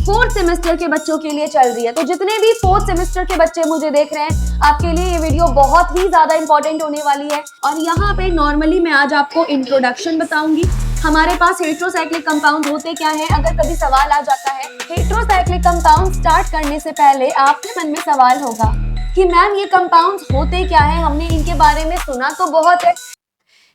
Fourth semester के बच्चों के लिए चल रही है। तो जितने भी फोर्थ सेमेस्टर के बच्चे मुझे देख रहे हैं, आपके लिए ये वीडियो बहुत ही ज्यादा इंपॉर्टेंट होने वाली है। और यहाँ पे नॉर्मली मैं आज आपको इंट्रोडक्शन बताऊंगी। हमारे पास हेट्रोसाइक्लिक कंपाउंड होते क्या है, अगर कभी सवाल आ जाता है हेट्रोसाइक्लिक कंपाउंड स्टार्ट करने से पहले आपके मन में सवाल होगा कि मैम ये कंपाउंड्स होते क्या है, हमने इनके बारे में सुना तो बहुत है।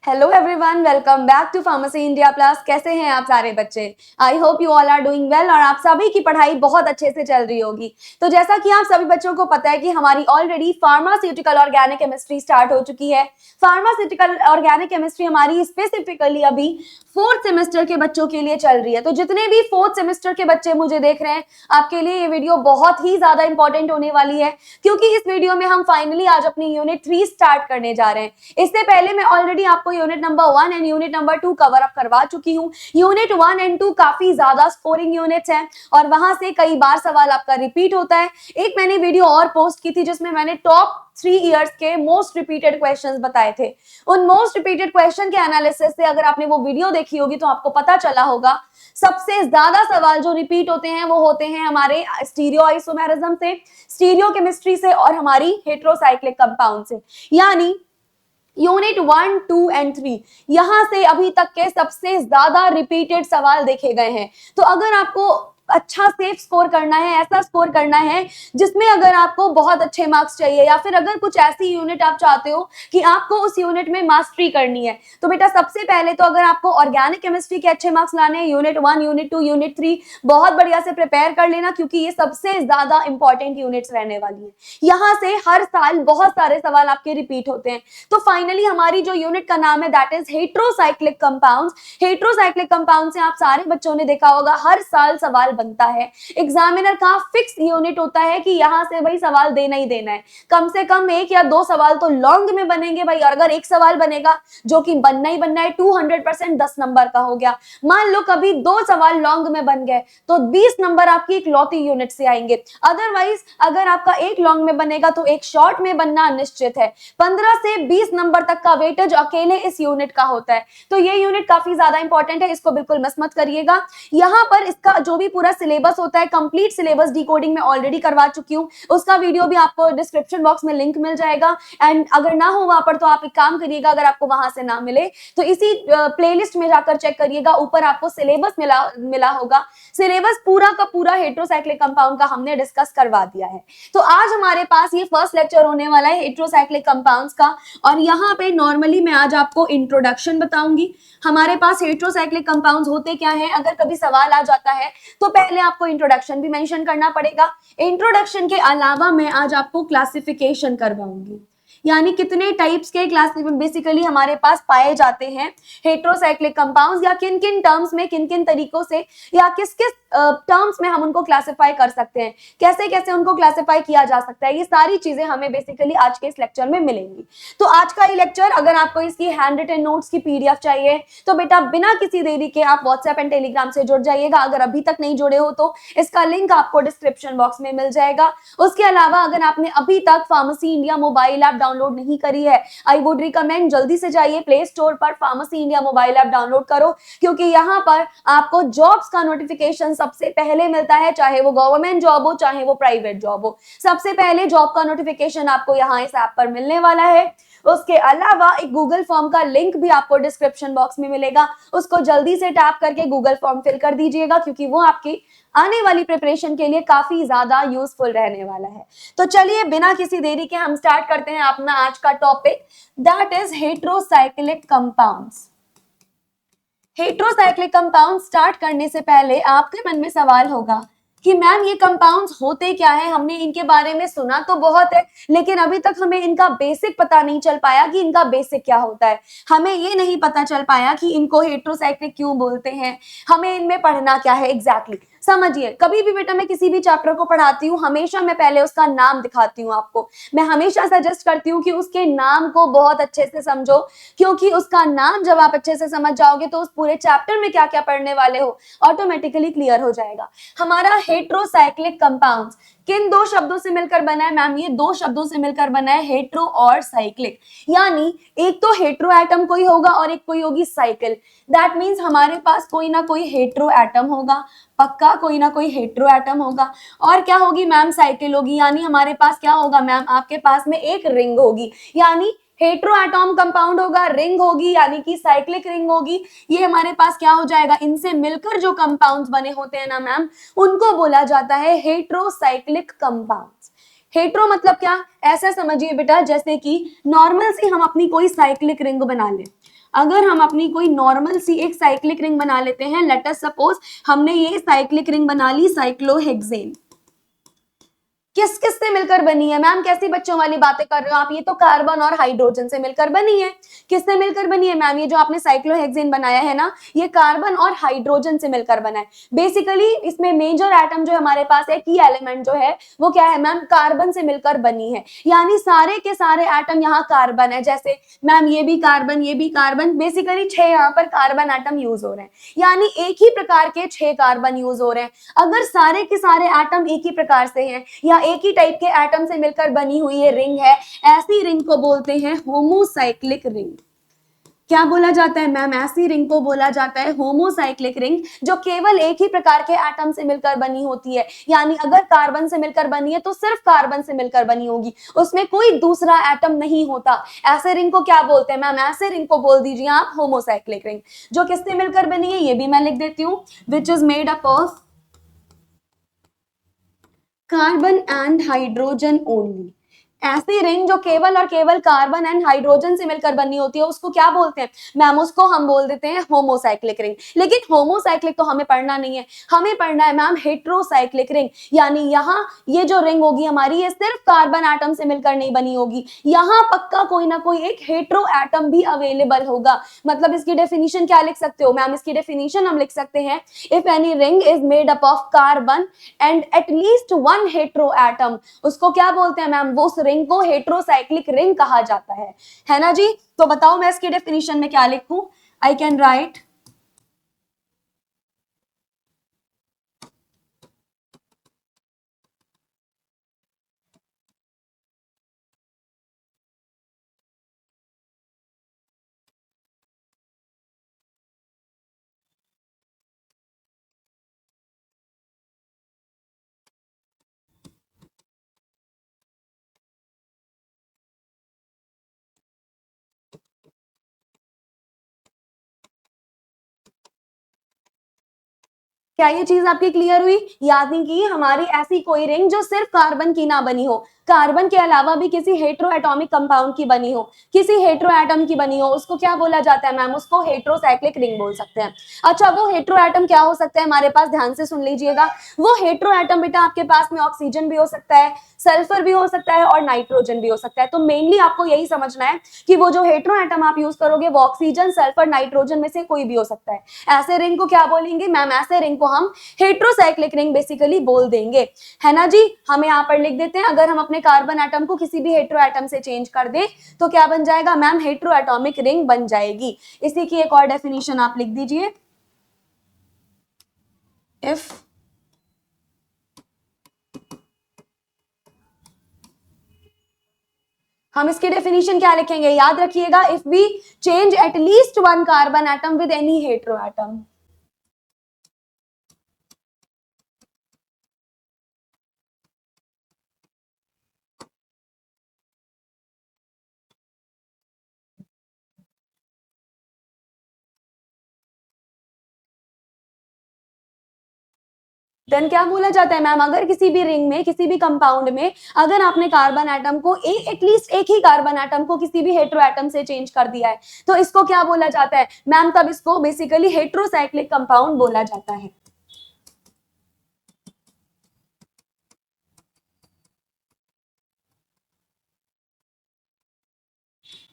Hello everyone, welcome back to pharmacy India plus. कैसे हैं आप सारे बच्चे? I hope you all are doing well और आप सभी की पढ़ाई बहुत अच्छे से चल रही होगी। तो जैसा कि आप सभी बच्चों को पता है कि हमारी already pharmaceutical organic chemistry start हो चुकी है। फार्मास्यूटिकल ऑर्गेनिक केमिस्ट्री हमारी स्पेसिफिकली अभी फोर्थ सेमेस्टर के बच्चों के लिए चल रही है। तो जितने भी फोर्थ सेमेस्टर के बच्चे मुझे देख रहे हैं, आपके लिए ये वीडियो बहुत ही ज्यादा इंपॉर्टेंट होने वाली है, क्योंकि इस वीडियो में हम फाइनली आज अपनी यूनिट 3 स्टार्ट करने जा रहे हैं। इससे पहले मैं ऑलरेडी आपको unit number 1 and unit number 2 cover up करवा चुकी हूँ। यूनिट 1 एंड 2 काफी ज्यादा स्कोरिंग यूनिट्स हैं और वहां से कई बार सवाल आपका रिपीट होता है। एक मैंने वीडियो और पोस्ट की थी जिसमें मैंने टॉप 3 इयर्स के मोस्ट रिपीटेड क्वेश्चंस बताए थे। उन मोस्ट रिपीटेड क्वेश्चन के एनालिसिस से अगर आपने वो वीडियो देखी होगी तो आपको पता चला होगा सबसे ज्यादा सवाल जो रिपीट होते हैं वो होते हैं हमारे स्टीरियो आइसोमेरिज्म से, स्टीरियो केमिस्ट्री से और हमारी हेट्रोसाइक्लिक कंपाउंड से। यानी यूनिट 1, 2 एंड 3 यहां से अभी तक के सबसे ज्यादा रिपीटेड सवाल देखे गए हैं। तो अगर आपको अच्छा सेफ स्कोर करना है, ऐसा स्कोर करना है जिसमें अगर आपको बहुत अच्छे मार्क्स चाहिए या फिर अगर कुछ ऐसी यूनिट आप चाहते हो कि आपको उस यूनिट में मास्टरी करनी है, तो बेटा सबसे पहले तो अगर आपको ऑर्गेनिक केमिस्ट्री के अच्छे मार्क्स लाने हैं, यूनिट 1, यूनिट 2, यूनिट 3 बहुत बढ़िया से प्रिपेयर कर लेना, क्योंकि ये सबसे ज्यादा इंपॉर्टेंट यूनिट्स रहने वाली है। यहाँ से हर साल बहुत सारे सवाल आपके रिपीट होते हैं। तो फाइनली हमारी जो यूनिट का नाम है that is heterocyclic compounds. Heterocyclic compound से आप सारे बच्चों ने देखा होगा हर साल सवाल बनता है। एग्जामिनर का फिक्स यूनिट होता है कि यहां से भाई सवाल देना ही देना है। कम से कम 1 या 2 सवाल तो लॉन्ग में बनेंगे भाई। और अगर एक सवाल बनेगा जो कि बनना ही बनना है 200% 10 नंबर का हो गया, मान लो कभी 2 सवाल लॉन्ग में बन गए तो 20 नंबर आपकी इकलौती यूनिट से आएंगे। अदरवाइज अगर आपका एक लॉन्ग में बनेगा तो एक शॉर्ट में बनना निश्चित है। 15 से 20 नंबर तक का वेटेज अकेले इस यूनिट का होता है। तो ये यूनिट काफी ज्यादा इंपॉर्टेंट है, इसको बिल्कुल मिस मत करिएगा। यहाँ पर इसका जो भी पूरा सिलेबस होता है, कंप्लीट सिलेबस डिकोडिंग में ऑलरेडी करवा चुकी हूँ, उसका वीडियो भी आपको डिस्क्रिप्शन बॉक्स में लिंक मिल जाएगा। एंड अगर ना हो वहां पर तो आप एक काम करिएगा, अगर आपको वहां से ना मिले तो इसी प्लेलिस्ट में जाकर चेक करिएगा, ऊपर आपको सिलेबस मिला होगा। सिलेबस पूरा का पूरा हेट्रोसाइक्लिक कंपाउंड का हमने डिस्कस करवा दिया है। तो आज हमारे पास ये फर्स्ट लेक्चर होने वाला है हेट्रोसाइक्लिक कंपाउंड्स का। और यहाँ पे नॉर्मली मैं आज आपको इंट्रोडक्शन बताऊंगी। हमारे पास हेट्रोसाइक्लिक कंपाउंड्स होते क्या है, अगर कभी सवाल आ जाता है तो पहले आपको इंट्रोडक्शन भी मेंशन करना पड़ेगा। इंट्रोडक्शन के अलावा मैं आज आपको क्लासिफिकेशन करवाऊंगी, यानी कितने टाइप्स के क्लासिफिकेशन बेसिकली हमारे पास पाए जाते हैं हेट्रोसाइक्लिक कंपाउंड्स, या किन किन टर्म्स में, किन किन तरीकों से या किस किस टर्म्स में हम उनको क्लासिफाई कर सकते हैं, कैसे कैसे उनको क्लासिफाई किया जा सकता है। ये सारी चीजें हमें बेसिकली आज के इस लेक्चर में मिलेंगी। तो आज का ये लेक्चर, अगर आपको इसकी हैंड रिटन नोट्स की पीडीएफ चाहिए तो बेटा बिना किसी देरी के आप व्हाट्सएप एंड टेलीग्राम से जुड़ जाइएगा। अगर अभी तक नहीं जुड़े हो तो इसका लिंक आपको डिस्क्रिप्शन बॉक्स में मिल जाएगा। उसके अलावा अगर आपने अभी तक pharmacy India mobile app download नहीं करी है, आई वुड रिकमेंड जल्दी से जाइए प्ले स्टोर पर pharmacy India mobile app download करो, क्योंकि यहाँ पर आपको जॉब्स का नोटिफिकेशन सबसे पहले मिलता है, चाहे वो गवर्नमेंट जॉब हो चाहे वो प्राइवेट जॉब हो। सबसे पहले जॉब का नोटिफिकेशन आपको यहाँ इस ऐप पर मिलने वाला है। उसके अलावा एक गूगल फॉर्म का लिंक भी आपको डिस्क्रिप्शन बॉक्स में मिलेगा, उसको जल्दी से टैप करके गूगल फॉर्म फिल कर दीजिएगा, क्योंकि वो आपकी आने वाली प्रिपरेशन के लिए काफी ज्यादा यूजफुल रहने वाला है। तो चलिए बिना किसी देरी के हम स्टार्ट करते हैं अपना आज का topic, that is heterocyclic compounds. Heterocyclic compound start करने से पहले आपके मन में सवाल होगा कि मैम ये कंपाउंड्स होते क्या है, हमने इनके बारे में सुना तो बहुत है लेकिन अभी तक हमें इनका बेसिक पता नहीं चल पाया कि इनका बेसिक क्या होता है। हमें ये नहीं पता चल पाया कि इनको हेट्रोसाइक्लिक क्यों बोलते हैं, हमें इनमें पढ़ना क्या है एग्जैक्टली। समझिए, कभी भी बेटा मैं किसी भी चैप्टर को पढ़ाती हूँ हमेशा मैं पहले उसका नाम दिखाती हूँ आपको। मैं हमेशा सजेस्ट करती हूँ कि उसके नाम को बहुत अच्छे से समझो, क्योंकि उसका नाम जब आप अच्छे से समझ जाओगे तो उस पूरे चैप्टर में क्या क्या पढ़ने वाले हो ऑटोमेटिकली क्लियर हो जाएगा। हमारा हेट्रोसाइक्लिक कंपाउंड्स किन दो शब्दों से मिलकर बना है मैम? ये दो शब्दों से मिलकर बना है, हेट्रो और साइक्लिक। यानी एक तो हेट्रो एटम कोई होगा और एक कोई होगी साइकिल। दैट मीन्स हमारे पास कोई ना कोई हेट्रो एटम होगा, पक्का कोई ना कोई हेट्रो एटम होगा, और क्या होगी मैम? साइकिल होगी। यानी हमारे पास क्या होगा मैम? आपके पास में एक रिंग होगी, यानी हेट्रो एटॉम कंपाउंड होगा, रिंग होगी यानी कि साइक्लिक रिंग होगी। ये हमारे पास क्या हो जाएगा? इनसे मिलकर जो कंपाउंड्स बने होते हैं ना मैम, उनको बोला जाता है हेट्रोसाइक्लिक कंपाउंड्स। हेट्रो मतलब क्या? ऐसा समझिए बेटा, जैसे कि नॉर्मल सी हम अपनी कोई साइक्लिक रिंग बना ले। अगर हम अपनी कोई नॉर्मल सी एक साइक्लिक रिंग बना लेते हैं, लेट अस सपोज हमने ये साइक्लिक रिंग बना ली साइक्लोहेक्सेन, किस किस से मिलकर बनी है मैम? कैसी बच्चों वाली बातें कर रहे हो आप? ये तो कार्बन और हाइड्रोजन से मिलकर बनी है। किससे मिलकर बनी है मैम? ये जो आपने साइक्लोहेक्सेन बनाया है ना, ये कार्बन और हाइड्रोजन से मिलकर बना है। बेसिकली इसमें मेजर एटम जो हमारे पास है, की एलिमेंट जो है वो क्या है मैम? कार्बन से मिलकर बनी है। यानी सारे के सारे एटम यहाँ कार्बन है। जैसे मैम ये भी कार्बन, ये भी कार्बन, बेसिकली 6 यहाँ पर कार्बन एटम यूज हो रहे हैं। यानी एक ही प्रकार के 6 कार्बन यूज हो रहे हैं। अगर सारे के सारे एटम एक ही प्रकार से हैं या एक ही टाइप के एटम से मिलकर बनी हुई ये रिंग है, ऐसी रिंग को बोलते हैं होमोसाइक्लिक रिंग। क्या बोला जाता है मैम? ऐसी रिंग को बोला जाता है होमोसाइक्लिक रिंग, जो केवल एक ही प्रकार के एटम से मिलकर बनी होती है। यानी अगर कार्बन से मिलकर बनी है तो सिर्फ कार्बन से मिलकर बनी होगी, उसमें कोई दूसरा एटम नहीं होता। ऐसे रिंग को क्या बोलते हैं मैम? ऐसे रिंग को बोल दीजिए आप होमोसाइक्लिक रिंग। जो किससे मिलकर बनी है ये भी मैं लिख देती हूँ, which is made up of carbon and hydrogen only. ऐसी रिंग जो केवल और केवल कार्बन एंड हाइड्रोजन से मिलकर बनी होती है, उसको क्या बोलते हैं मैम? उसको हम बोल देते हैं होमोसाइक्लिक रिंग। लेकिन होमोसाइक्लिक तो हमें पढ़ना नहीं है, हमें पढ़ना है मैम हेट्रोसाइक्लिक रिंग। यानी यहाँ ये जो रिंग होगी हमारी, ये सिर्फ कार्बन एटम से मिलकर नहीं बनी होगी, यहाँ पक्का कोई ना कोई एक हेट्रो एटम भी अवेलेबल होगा। मतलब इसकी डेफिनेशन क्या लिख सकते हो मैम? इसकी डेफिनेशन हम लिख सकते हैं, if any ring is made up of carbon and eight least one hetero atom, उसको क्या बोलते हैं मैम? वो रिंग को हेट्रोसाइक्लिक रिंग कहा जाता है ना जी? तो बताओ मैं इसकी डेफिनेशन में क्या लिखूं? आई कैन राइट क्या ये चीज आपकी क्लियर हुई? यानी कि हमारी ऐसी कोई रिंग जो सिर्फ कार्बन की ना बनी हो, कार्बन के अलावा भी किसी हेट्रो एटॉमिक कंपाउंड की बनी हो, किसी हेट्रो एटम की बनी हो, उसको क्या बोला जाता है मैम? उसको हेट्रोसाइक्लिक रिंग बोल सकते हैं। अच्छा, वो हेट्रो एटम क्या हो सकता है हमारे पास? ध्यान से सुन लीजिएगा। वो हेट्रो एटम बेटा आपके पास में ऑक्सीजन भी हो सकता है, सल्फर भी हो सकता है और नाइट्रोजन भी हो सकता है। तो मेनली आपको यही समझना है कि वो जो हेट्रो एटम आप यूज करोगे वो ऑक्सीजन, सल्फर, नाइट्रोजन में से कोई भी हो सकता है। ऐसे रिंग को क्या बोलेंगे मैम? ऐसे रिंग को हम हेट्रोसाइक्लिक रिंग बेसिकली बोल देंगे, है ना जी? हम यहाँ पर लिख देते हैं, अगर हम अपने कार्बन एटम को किसी भी हेट्रो एटम से चेंज कर दें तो क्या बन जाएगा मैम? हेट्रो एटॉमिक रिंग बन जाएगी। इसी की एक और डेफिनेशन आप लिख दीजिए, इफ हम इसकी डेफिनेशन क्या लिखेंगे? याद रखिएगा, if we change at least one carbon atom with any hetero atom. Then क्या बोला जाता है मैम? अगर किसी भी रिंग में, किसी भी कंपाउंड में, अगर आपने कार्बन एटम को एटलीस्ट एक ही कार्बन एटम को किसी भी हेट्रो एटम से चेंज कर दिया है, तो इसको क्या बोला जाता है मैम? तब इसको बेसिकली हेट्रोसाइक्लिक कंपाउंड बोला जाता है।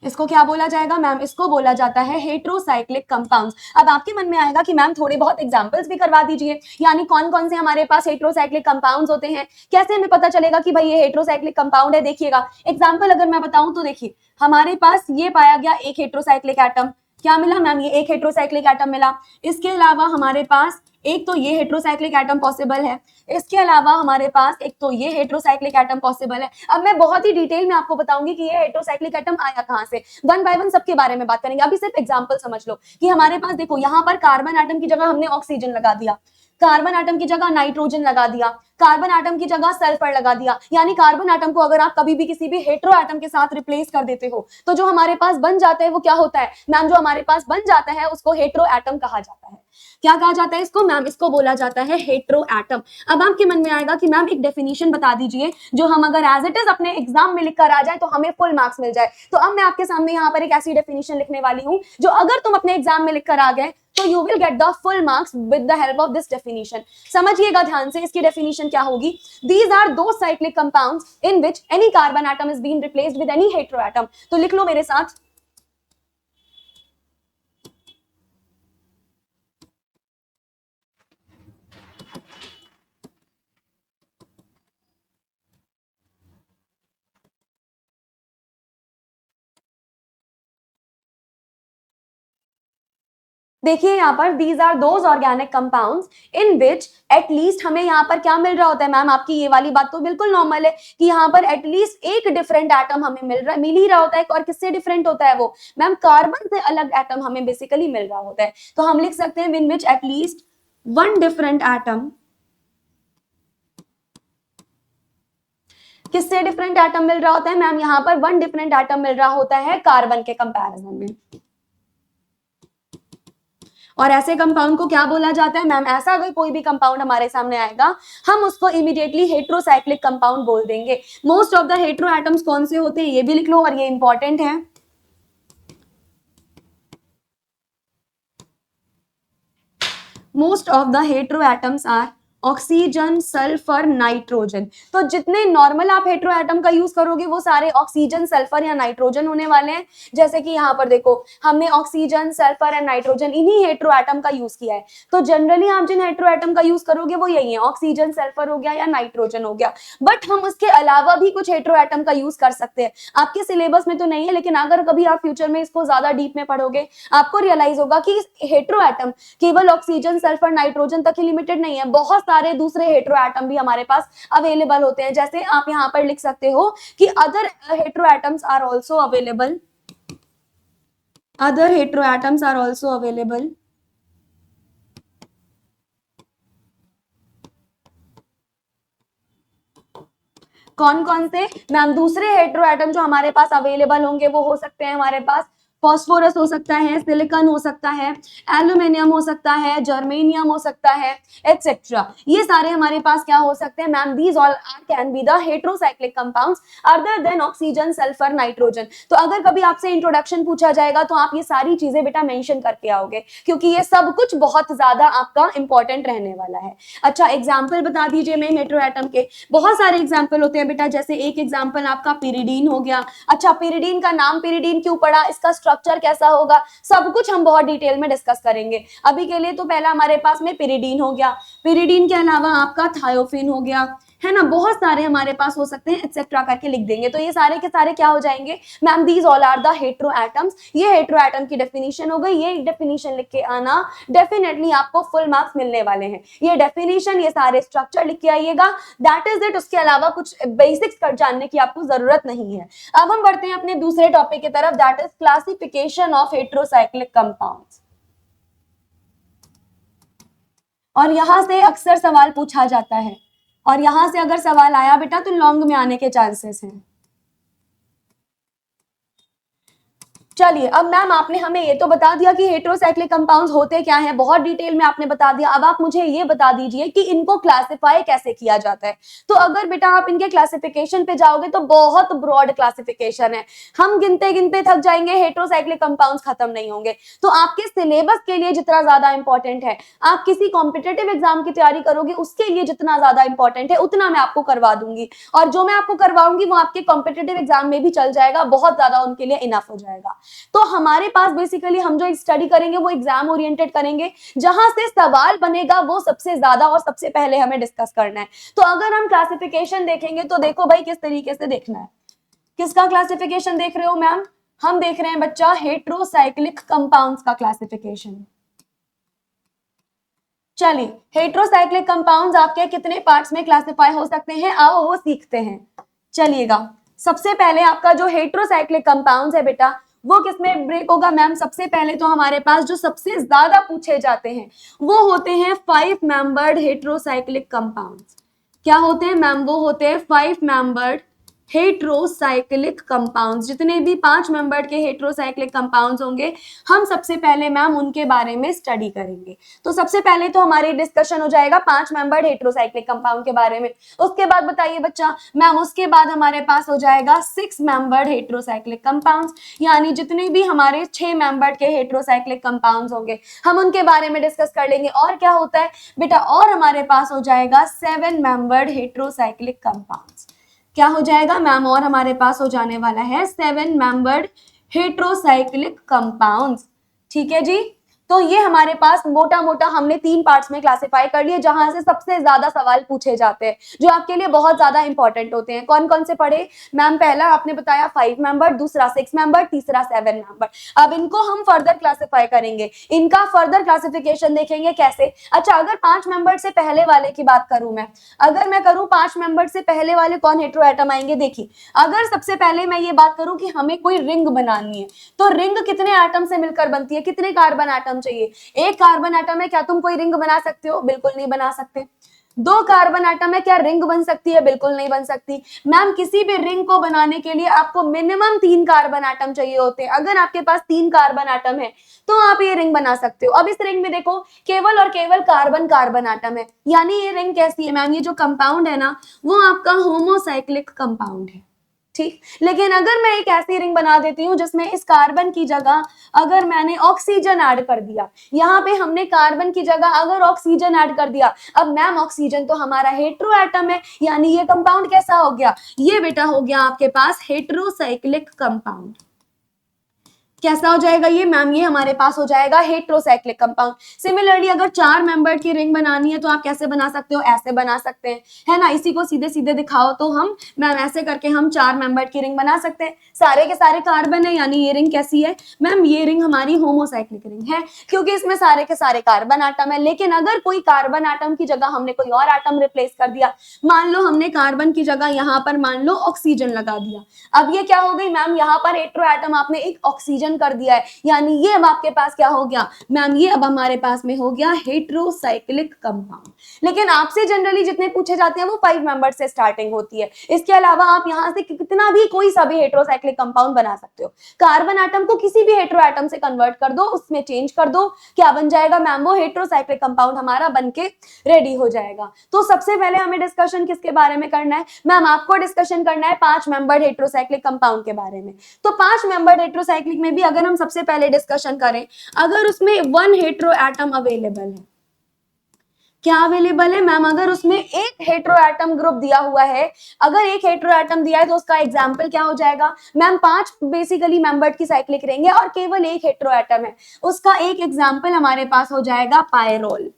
इसको क्या बोला जाएगा मैम? इसको बोला जाता है हेट्रोसाइक्लिक कंपाउंड्स। अब आपके मन में आएगा कि मैम थोड़े बहुत एग्जांपल्स भी करवा दीजिए, यानी कौन कौन से हमारे पास हेट्रोसाइक्लिक कंपाउंड्स होते हैं, कैसे हमें पता चलेगा कि भाई ये हेट्रोसाइक्लिक कंपाउंड है? देखिएगा एग्जांपल अगर मैं बताऊं तो देखिए, हमारे पास ये पाया गया एक हेट्रोसाइक्लिक एटम, क्या मिला मैम, ये एक हेट्रोसाइक्लिक एटम मिला। इसके अलावा हमारे पास एक तो ये हेट्रोसाइक्लिक एटम पॉसिबल है, इसके अलावा हमारे पास एक तो ये हेट्रोसाइक्लिक एटम पॉसिबल है। अब मैं बहुत ही डिटेल में आपको बताऊंगी कि ये हेट्रोसाइक्लिक एटम आया कहां से, वन बाय वन सबके बारे में बात करेंगे। अभी सिर्फ एग्जांपल समझ लो कि हमारे पास देखो यहाँ पर कार्बन एटम की जगह हमने ऑक्सीजन लगा दिया, कार्बन एटम की जगह नाइट्रोजन लगा दिया, कार्बन एटम की जगह सल्फर लगा दिया, यानी कार्बन एटम को अगर आप कभी भी किसी भी हेट्रो एटम के साथ रिप्लेस कर देते हो तो जो हमारे पास बन जाता है वो क्या होता है मैम, जो हमारे पास बन जाता है उसको हेट्रो एटम कहा जाता है। क्या कहा जाता है इसको मैम, इसको बोला जाता है हेट्रो एटम। अब आपके मन में आएगा कि मैम एक डेफिनेशन बता दीजिए जो हम अगर एज इट इज अपने एग्जाम में लिख कर आ जाए तो हमें फुल मार्क्स मिल जाए। तो अब मैं आपके सामने यहाँ पर एक ऐसी डेफिनेशन लिखने वाली हूँ जो अगर तुम अपने एग्जाम में लिख कर आ गए तो you will get the full marks with the help of this definition. समझिएगा ध्यान से, इसकी डेफिनेशन क्या होगी। दीज आर दो cyclic compounds in which any carbon atom is been replaced with any hetero atom. तो लिख लो मेरे साथ, देखिए यहाँ पर these are those organic compounds in which at least, हमें यहाँ पर क्या मिल रहा होता है मैम, आपकी ये वाली बात तो बिल्कुल नॉर्मल है कि यहाँ पर एटलीस्ट एक डिफरेंट एटम हमें मिल ही रहा होता है। और किससे डिफरेंट होता है वो मैम, कार्बन से अलग एटम हमें बेसिकली मिल रहा होता है। तो हम लिख सकते हैं in which at least one different atom, किससे डिफरेंट एटम मिल रहा होता है मैम, यहाँ पर वन डिफरेंट एटम मिल रहा होता है कार्बन के कंपैरिजन में। और ऐसे कंपाउंड को क्या बोला जाता है मैम, ऐसा अगर कोई भी कंपाउंड हमारे सामने आएगा हम उसको इमीडिएटली हेट्रोसाइक्लिक कंपाउंड बोल देंगे। Most of the hetero atoms कौन से होते हैं ये भी लिख लो और ये इंपॉर्टेंट है। Most of the hetero atoms are oxygen, sulphur, nitrogen. तो जितने नॉर्मल आप हेट्रो एटम का यूज करोगे वो सारे ऑक्सीजन, सल्फर या नाइट्रोजन होने वाले हैं। जैसे कि यहाँ पर देखो हमने ऑक्सीजन, सल्फर एंड नाइट्रोजन इन्हीं हेट्रो एटम का यूज किया है। तो जनरली आप जिन हेट्रो एटम का यूज करोगे वो यही है, ऑक्सीजन, सल्फर हो गया या नाइट्रोजन हो गया। बट हम उसके अलावा भी कुछ हेट्रो एटम का यूज कर सकते हैं। आपके सिलेबस में तो नहीं है, लेकिन अगर कभी आप फ्यूचर में इसको ज्यादा डीप में पढ़ोगे आपको रियलाइज होगा कि हेट्रो एटम केवल ऑक्सीजन, सल्फर, नाइट्रोजन तक ही लिमिटेड नहीं है, बहुत सारे दूसरे हेट्रो एटम भी हमारे पास अवेलेबल होते हैं। जैसे आप यहां पर लिख सकते हो कि other hetero atoms are also available, other hetero atoms are also available. कौन कौन से मैम, दूसरे हेट्रो एटम जो हमारे पास अवेलेबल होंगे वो हो सकते हैं हमारे पास फॉस्फोरस हो सकता है, सिलिकॉन हो सकता है, एल्यूमिनियम हो सकता है, जर्मेनियम हो सकता है, एटसेट्रा। ये सारे हमारे पास क्या हो सकते हैं ma'am, these all are can be the heterocyclic compounds other than oxygen, sulphur, nitrogen. तो अगर कभी आपसे इंट्रोडक्शन पूछा जाएगा तो आप ये सारी चीजें बेटा मेंशन करके आओगे, क्योंकि ये सब कुछ बहुत ज्यादा आपका इंपॉर्टेंट रहने वाला है। अच्छा एग्जाम्पल बता दीजिए मैम हेट्रो एटम के। बहुत सारे एग्जाम्पल होते हैं बेटा, जैसे एक एग्जाम्पल आपका पिरिडीन हो गया। अच्छा पिरिडीन का नाम पिरिडीन क्यों पड़ा, इसका स्ट्रक्चर कैसा होगा, सब कुछ हम बहुत डिटेल में डिस्कस करेंगे। अभी के लिए तो पहला हमारे पास में पिरिडीन हो गया, पिरिडीन के अलावा आपका थायोफिन हो गया, है ना, बहुत सारे हमारे पास हो सकते हैं, एक्सेट्रा करके लिख देंगे। तो ये सारे के सारे क्या हो जाएंगे ma'am, these all are the hetero atoms. ये हेट्रो एटम की डेफिनेशन हो गई, ये डेफिनेशन लिख के आना, डेफिनेटली आपको फुल मार्क्स मिलने वाले हैं। ये डेफिनेशन, ये सारे स्ट्रक्चर लिख के आइएगा, दैट इज इट। उसके अलावा कुछ बेसिक्स जानने की आपको जरूरत नहीं है। अब हम बढ़ते हैं अपने दूसरे टॉपिक की तरफ, that is classification of heterocyclic compounds. और यहां से अक्सर सवाल पूछा जाता है, और यहां से अगर सवाल आया बेटा तो लॉन्ग में आने के चांसेस हैं। चलिए अब मैम आपने हमें ये तो बता दिया कि हेट्रोसाइक्लिक कंपाउंड्स होते क्या हैं, बहुत डिटेल में आपने बता दिया। अब आप मुझे ये बता दीजिए कि इनको क्लासिफाई कैसे किया जाता है। तो अगर बेटा आप इनके क्लासिफिकेशन पे जाओगे तो बहुत ब्रॉड क्लासिफिकेशन है, हम गिनते गिनते थक जाएंगे, हेट्रोसाइक्लिक कंपाउंड्स खत्म नहीं होंगे। तो आपके सिलेबस के लिए जितना ज्यादा इंपॉर्टेंट है, आप किसी कॉम्पिटेटिव एग्जाम की तैयारी करोगे उसके लिए जितना ज्यादा इंपॉर्टेंट है उतना मैं आपको करवा दूंगी, और जो मैं आपको करवाऊंगी वो आपके कॉम्पिटेटिव एग्जाम में भी चल जाएगा, बहुत ज्यादा उनके लिए इनफ हो जाएगा। तो हमारे पास बेसिकली हम जो स्टडी करेंगे वो एग्जाम ओरिएंटेड करेंगे, जहां से सवाल बनेगा वो सबसे ज्यादा और सबसे पहले हमें डिस्कस करना है। तो अगर हम क्लासिफिकेशन देखेंगे तो देखो भाई किस तरीके से देखना है। किसका क्लासिफिकेशन देख रहे हो मैम, हम देख रहे हैं बच्चा हेट्रोसाइक्लिक कंपाउंड्स का क्लासिफिकेशन। चलिए, हेट्रोसाइक्लिक कंपाउंड्स आपके कितने पार्ट्स में क्लासिफाई हो सकते हैं, आओ वो सीखते हैं। चलिएगा, सबसे पहले आपका जो हेट्रोसाइक्लिक कंपाउंड्स है बेटा वो किसमें ब्रेक होगा मैम? सबसे पहले तो हमारे पास जो सबसे ज्यादा पूछे जाते हैं वो होते हैं 5 मेंबर्ड हेट्रोसाइक्लिक कंपाउंड्स। क्या होते हैं मैम? वो होते हैं 5 मेंबर्ड हेट्रोसाइक्लिक कंपाउंड्स। जितने भी 5 मेंबर्ड के हेट्रोसाइक्लिक कंपाउंड्स होंगे हम सबसे पहले मैम उनके बारे में स्टडी करेंगे। तो सबसे पहले तो हमारी डिस्कशन हो जाएगा 5 मेंबर्ड हेट्रोसाइक्लिक कंपाउंड के बारे में। उसके बाद बताइए बच्चा मैम, उसके बाद हमारे पास हो जाएगा 6 मेंबर्ड हेट्रोसाइक्लिक कंपाउंड्स, यानी जितने भी हमारे 6 मेंबर्ड के हेट्रोसाइक्लिक कंपाउंड्स होंगे हम उनके बारे में डिस्कस कर लेंगे। और क्या होता है बेटा, और हमारे पास हो जाएगा 7 मेंबर्ड हेट्रोसाइक्लिक कंपाउंड्स। क्या हो जाएगा मैम? और हमारे पास हो जाने वाला है 7 मेंबर्ड हेट्रोसाइक्लिक कंपाउंड्स। ठीक है जी, तो ये हमारे पास मोटा मोटा हमने 3 पार्ट्स में क्लासिफाई कर लिए जहां से सबसे ज्यादा सवाल पूछे जाते हैं जो आपके लिए बहुत ज्यादा इंपॉर्टेंट होते हैं। कौन कौन से पढ़े मैम? पहला आपने बताया 5 मेंबर, दूसरा 6 मेंबर, तीसरा 7 मेंबर। अब इनको हम फर्दर क्लासिफाई करेंगे, इनका फर्दर क्लासिफिकेशन देखेंगे कैसे। अच्छा, अगर 5 मेंबर से पहले वाले की बात करूं मैं, अगर मैं करूं 5 मेंबर से पहले वाले कौन हेट्रो एटम आएंगे? देखिए, अगर सबसे पहले मैं ये बात करूं कि हमें कोई रिंग बनानी है तो रिंग कितने एटम से मिलकर बनती है? कितने कार्बन एटम चाहिए? एक कार्बन एटम है, क्या तुम कोई रिंग बना सकते हो? बिल्कुल नहीं बना सकते। 2 कार्बन एटम है, क्या रिंग बन सकती है? बिल्कुल नहीं बन सकती। मैम, किसी भी रिंग को बनाने के लिए आपको मिनिमम 3 कार्बन एटम चाहिए होते हैं। अगर आपके पास 3 कार्बन एटम है तो आप ये रिंग बना सकते हो। अब इस रिंग में देखो केवल और केवल कार्बन कार्बन एटम है, यानी ये रिंग कैसी है मैम? ये जो कंपाउंड है ना वो आपका होमोसाइक्लिक कंपाउंड है। ठीक, लेकिन अगर मैं एक ऐसी रिंग बना देती हूँ जिसमें इस कार्बन की जगह अगर मैंने ऑक्सीजन ऐड कर दिया, यहाँ पे हमने कार्बन की जगह अगर ऑक्सीजन ऐड कर दिया, अब मैम ऑक्सीजन तो हमारा हेट्रो एटम है, यानी ये कंपाउंड कैसा हो गया? ये बेटा हो गया आपके पास हेट्रोसाइक्लिक कंपाउंड। कैसा हो जाएगा ये मैम? ये हमारे पास हो जाएगा हेट्रोसाइक्लिक कंपाउंड। सिमिलरली अगर 4 मेंबर की रिंग बनानी है तो आप कैसे बना सकते हो? ऐसे बना सकते हैं, है ना। इसी को सीधे सीधे दिखाओ तो हम मैम ऐसे करके हम 4 मेंबर की रिंग बना सकते हैं। सारे के सारे कार्बन है, यानी ये रिंग कैसी है मैम? ये रिंग हमारी होमोसाइक्लिक रिंग है क्योंकि इसमें सारे के सारे कार्बन आटम है। लेकिन अगर कोई कार्बन आटम की जगह हमने कोई और आटम रिप्लेस कर दिया, मान लो हमने कार्बन की जगह यहाँ पर मान लो ऑक्सीजन लगा दिया, अब ये क्या हो गई मैम? यहाँ पर हेट्रो एटम आपने एक ऑक्सीजन कर दिया है, यानी ये अब आपके पास क्या हो गया मैम? ये अब हमारे पास में हो गया हेट्रोसाइक्लिक कंपाउंड। लेकिन आपसे जनरली जितने पूछे जाते हैं वो 5 मेंबर से स्टार्टिंग होती है। इसके अलावा आप यहां से कितना भी कोई सा भी हेट्रोसाइक्लिक कंपाउंड बना सकते हो। कार्बन एटम को किसी भी हेट्रो एटम से कन्वर्ट कर दो, उसमें चेंज कर दो, क्या बन जाएगा मैम? वो हेट्रोसाइक्लिक कंपाउंड हमारा बनके रेडी हो जाएगा। तो सबसे पहले हमें डिस्कशन किसके बारे में करना है मैम? आपको डिस्कशन करना है 5 मेंबर हेट्रोसाइक्लिक कंपाउंड के बारे में। तो 5 मेंबर हेट्रोसाइक्लिक में भी अगर हम सबसे पहले डिस्कशन करें, अगर उसमें 1 हेट्रो एटम अवेलेबल है, क्या अवेलेबल है मैम? अगर उसमें एक हेट्रो एटम ग्रुप दिया हुआ है, अगर एक हेट्रो एटम दिया है तो उसका एग्जांपल क्या हो जाएगा मैम? 5 बेसिकली मेंबर्ड की साइक्लिक रिंग है और केवल एक हेट्रो एटम है, उसका एक एग्जांपल हमारे पास हो जाएगा पायरोल।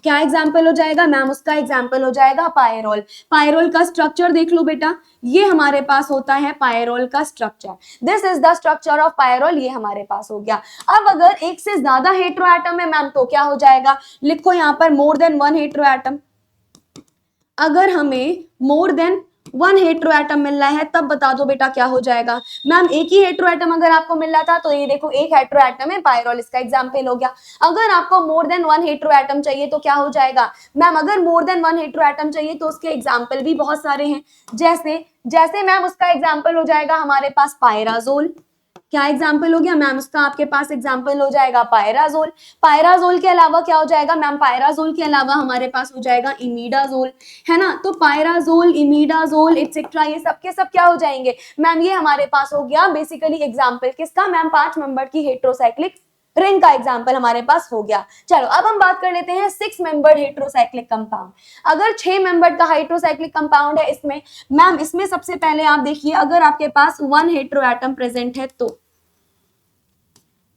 क्या एग्जाम्पल हो जाएगा मैम? उसका एग्जाम्पल हो जाएगा पायरोल। पायरोल का स्ट्रक्चर देख लो बेटा, ये हमारे पास होता है पायरोल का structure. This is the structure of pyrrole, ये हमारे पास हो गया। अब अगर एक से ज्यादा हेट्रो एटम है मैम तो क्या हो जाएगा? लिखो यहाँ पर मोर देन 1 हेट्रो एटम। अगर हमें मोर देन 1 हेट्रो एटम मिल रहा है तब बता दो बेटा क्या हो जाएगा मैम? एक ही हेट्रो एटम अगर आपको मिल रहा था तो ये देखो एक हेट्रो एटम है, पायरोल इसका एग्जांपल हो गया। अगर आपको मोर देन 1 हेट्रो एटम चाहिए तो क्या हो जाएगा मैम? अगर मोर देन 1 हेट्रो एटम चाहिए तो उसके एग्जाम्पल भी बहुत सारे हैं, जैसे जैसे मैम उसका एग्जाम्पल हो जाएगा हमारे पास पायराजोल। क्या एग्जाम्पल हो गया मैम? उसका आपके पास एग्जाम्पल हो जाएगा पायराजोल। पायराजोल के अलावा क्या हो जाएगा मैम? पायराजोल के अलावा हमारे पास हो जाएगा इमीडाजोल, है ना। तो पायराजोल, इमीडाजोल एटसेट्रा ये सब के सब क्या हो जाएंगे मैम? ये हमारे पास हो गया बेसिकली एग्जाम्पल किसका मैम? 5 मेंबर की हेट्रोसाइक्लिक रिंग का एग्जाम्पल हमारे पास हो गया। चलो अब हम बात कर लेते हैं 6 मेंबर्ड हेट्रोसाइक्लिक कंपाउंड। अगर 6 मेंबर्ड का हेट्रोसाइक्लिक कंपाउंड है इसमें मैम, इसमें सबसे पहले आप देखिए अगर आपके पास 1 हेट्रो एटम प्रेजेंट है तो,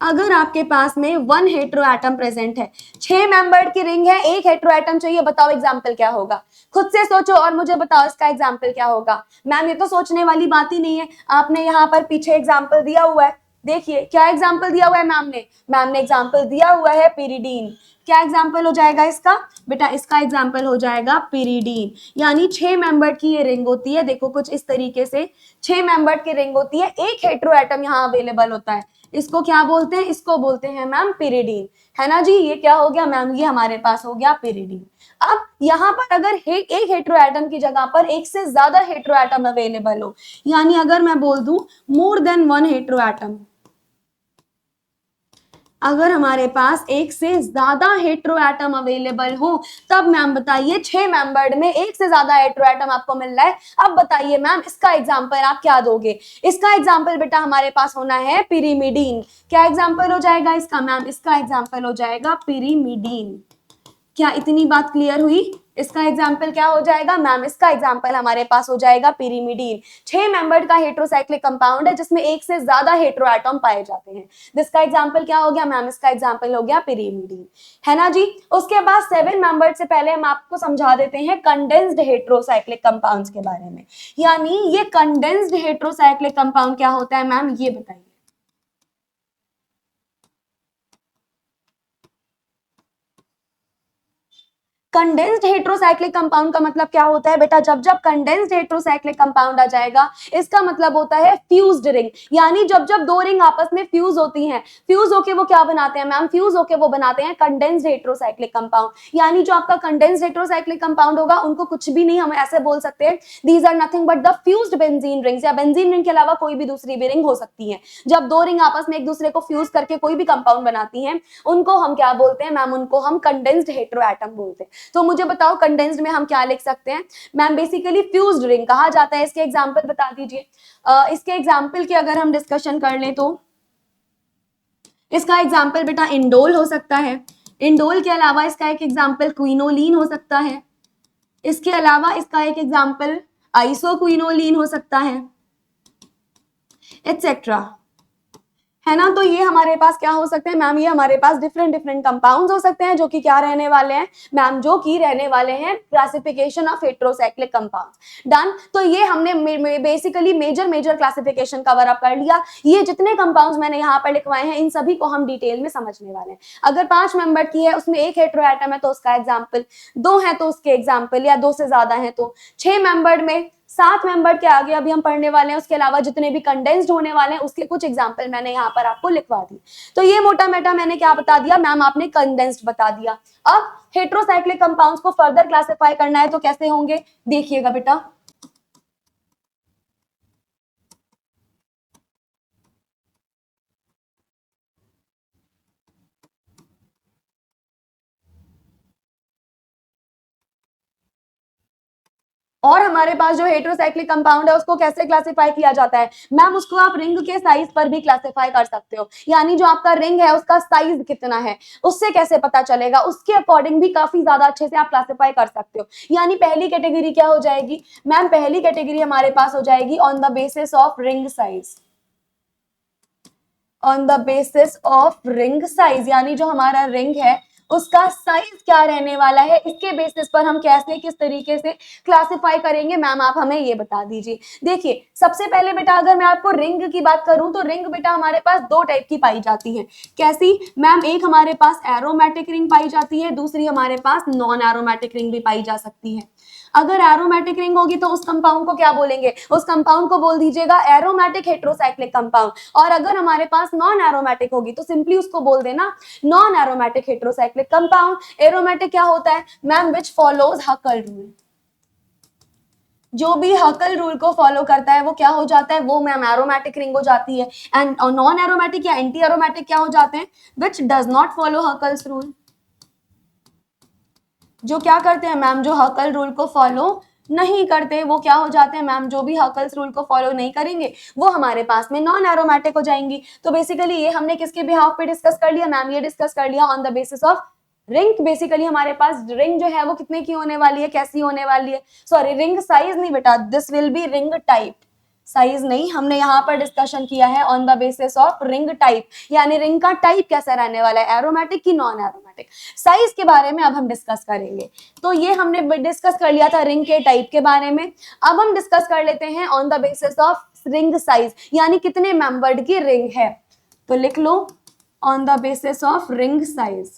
अगर आपके पास में 1 हेट्रो एटम प्रेजेंट है, 6 मेंबर्ड की रिंग है, एक हेट्रो एटम चाहिए, बताओ एग्जाम्पल क्या होगा? खुद से सोचो और मुझे बताओ इसका एग्जाम्पल क्या होगा मैम? ये तो सोचने वाली बात ही नहीं है, आपने यहाँ पर पीछे एग्जाम्पल दिया हुआ है, देखिए क्या एग्जाम्पल दिया हुआ है मैम ने एग्जाम्पल दिया हुआ है पिरिडीन। क्या एग्जाम्पल हो जाएगा इसका बेटा, इसका एग्जाम्पल हो जाएगा पिरिडीन। यानी 6 मेंबर की ये रिंग होती है, देखो कुछ इस तरीके से 6 मेंबर की रिंग होती है, एक हेटेरो एटम यहाँ अवेलेबल होता है। इसको क्या बोलते हैं, इसको बोलते हैं मैम पिरिडीन, है ना जी। ये क्या हो गया मैम, ये हमारे पास हो गया पिरिडीन। अब यहाँ पर अगर एक हेटेरो एटम की जगह पर एक से ज्यादा हेटेरो एटम अवेलेबल हो, यानी अगर मैं बोल दूं मोर देन 1 हेटेरो एटम, अगर हमारे पास एक से ज्यादा हेटेरो एटम अवेलेबल हो, तब मैम बताइए 6 मेंबर्ड में एक से ज्यादा हेटेरो एटम आपको मिल रहा है। अब बताइए मैम इसका एग्जांपल आप क्या दोगे। इसका एग्जांपल बेटा हमारे पास होना है पिरिमिडीन। क्या एग्जांपल हो जाएगा इसका मैम, इसका एग्जांपल हो जाएगा पिरिमिडीन। क्या इतनी बात क्लियर हुई। इसका एग्जाम्पल क्या हो जाएगा मैम, इसका एग्जाम्पल हमारे पास हो जाएगा पिरिमिडीन। 6 मेंबर्ड का हेटेरोसाइक्लिक कंपाउंड है जिसमें एक से ज्यादा हेटेरो एटम पाए जाते हैं। जिसका एग्जाम्पल क्या हो गया मैम, इसका एग्जाम्पल हो गया पिरिमिडीन, है ना जी। उसके बाद 7 मेंबर्ड से पहले हम आपको समझा देते हैं कंडेंस्ड हेटेरोसाइक्लिक कंपाउंड्स के बारे में। यानी ये कंडेंस्ड हेटेरोसाइक्लिक कंपाउंड क्या होता है मैम, ये बताइए। कंडेंस्ड हेटेरोसाइक्लिक कंपाउंड का मतलब क्या होता है बेटा, जब जब कंडेंस्ड हेटेरोसाइक्लिक कंपाउंड आ जाएगा इसका मतलब होता है फ्यूज्ड रिंग। यानी जब जब दो रिंग आपस में फ्यूज होती हैं, फ्यूज होके वो क्या बनाते हैं मैम, फ्यूज होके वो बनाते हैं कंडेंस्ड हेटेरोसाइक्लिक कंपाउंड। यानी जो आपका कंडेंस्ड हेटेरोसाइक्लिक कंपाउंड होगा उनको कुछ भी नहीं हम ऐसे बोल सकते हैं, these are nothing but the fused benzene rings, या बेंजीन रिंग के अलावा कोई भी दूसरी भी रिंग हो सकती है। जब दो रिंग आपस में एक दूसरे को फ्यूज करके कोई भी कंपाउंड बनाती हैं उनको हम क्या बोलते हैं मैम, उनको हम कंडेंस्ड हेटेरो एटम बोलते हैं। तो मुझे बताओ कंडेंस्ड में हम क्या लिख सकते हैं मैम, बेसिकली फ्यूज्ड रिंग कहा जाता है। इसके एग्जांपल बता दीजिए। इसके एग्जांपल की अगर हम डिस्कशन कर लें तो इसका एग्जांपल बेटा इंडोल हो सकता है। इंडोल के अलावा इसका एक एग्जांपल क्विनोलिन हो सकता है। इसके अलावा इसका एक एग्जांपल आइसोक्विनोलिन हो सकता है, एटसेट्रा, है ना। तो ये हमारे पास क्या हो सकते हैं मैम, ये हमारे पास डिफरेंट डिफरेंट कंपाउंड्स हो सकते हैं जो कि क्या रहने वाले हैं मैम, जो कि रहने वाले हैं classification of heterocyclic compounds. Done. तो ये हमने basically major classification cover up कर लिया। ये जितने कंपाउंड्स मैंने यहाँ पर लिखवाए हैं इन सभी को हम डिटेल में समझने वाले हैं। अगर 5 मेंबर की है उसमें एक हेटेरो एटम है तो उसका एग्जाम्पल, 2 है तो उसके एग्जाम्पल, या 2 से ज्यादा है तो 6 मेंबर में 7 मेंबर के आगे अभी हम पढ़ने वाले हैं, उसके अलावा जितने भी कंडेंस्ड होने वाले हैं उसके कुछ एग्जांपल मैंने यहाँ पर आपको लिखवा दी। तो ये मोटा मोटा मैंने क्या बता दिया मैम, आपने कंडेंस्ड बता दिया। अब हेटेरोसाइक्लिक कंपाउंड्स को फर्दर क्लासिफाई करना है तो कैसे होंगे, देखिएगा बेटा। और हमारे पास जो हेटेरोसाइक्लिक कंपाउंड है उसको कैसे क्लासिफाई किया जाता है मैम, उसको आप रिंग के साइज पर भी क्लासिफाई कर सकते हो। यानी जो आपका रिंग है उसका साइज कितना है उससे कैसे पता चलेगा, उसके अकॉर्डिंग भी काफी ज्यादा अच्छे से आप क्लासिफाई कर सकते हो। यानी पहली कैटेगरी क्या हो जाएगी मैम, पहली कैटेगरी हमारे पास हो जाएगी on the basis of ring size, on the basis of ring size. यानी जो हमारा रिंग है उसका साइज क्या रहने वाला है, इसके बेसिस पर हम कैसे किस तरीके से क्लासिफाई करेंगे मैम, आप हमें ये बता दीजिए। देखिए सबसे पहले बेटा अगर मैं आपको रिंग की बात करूं तो रिंग बेटा हमारे पास 2 टाइप की पाई जाती है। कैसी मैम, एक हमारे पास एरोमेटिक रिंग पाई जाती है, दूसरी हमारे पास नॉन एरोमेटिक रिंग भी पाई जा सकती है। अगर एरोमेटिक रिंग होगी तो उस कंपाउंड को क्या बोलेंगे, उस कंपाउंड को बोल दीजिएगा एरोमेटिक हेटेरोसाइक्लिक कंपाउंड। और अगर हमारे पास नॉन एरोमेटिक होगी तो सिंपली उसको बोल देना non aromatic heterocyclic compound. Aromatic क्या होता है मैम, विच फॉलोज हकल रूल, जो भी हकल रूल को फॉलो करता है वो क्या हो जाता है, वो मैम एरोमेटिक रिंग हो जाती है। एंड नॉन एरोमेटिक या एंटी एरोमेटिक क्या हो जाते हैं, which does not follow Huckel's rule, जो क्या करते हैं मैम, जो हकल रूल को फॉलो नहीं करते वो क्या हो जाते हैं मैम, जो भी हकल्स रूल को फॉलो नहीं करेंगे वो हमारे पास में नॉन एरोमेटिक हो जाएंगी। तो बेसिकली ये हमने किसके बिहाफ पे डिस्कस कर लिया मैम, ये डिस्कस कर लिया on the basis of ring. Basically हमारे पास रिंग जो है वो कितने की होने वाली है, कैसी होने वाली है, सॉरी रिंग साइज नहीं बेटा, this will be ring type, size नहीं, हमने यहाँ पर डिस्कशन किया है on the basis of ring type. यानी रिंग का टाइप कैसा रहने वाला है, एरोमेटिक की नॉन एरोमेटिक। साइज के बारे में अब हम डिस्कस करेंगे। तो ये हमने डिस्कस कर लिया था रिंग के टाइप के बारे में। अब हम डिस्कस कर लेते हैं on the basis of ring size, यानी कितने मेंबर्ड की रिंग है। तो लिख लो on the basis of ring size.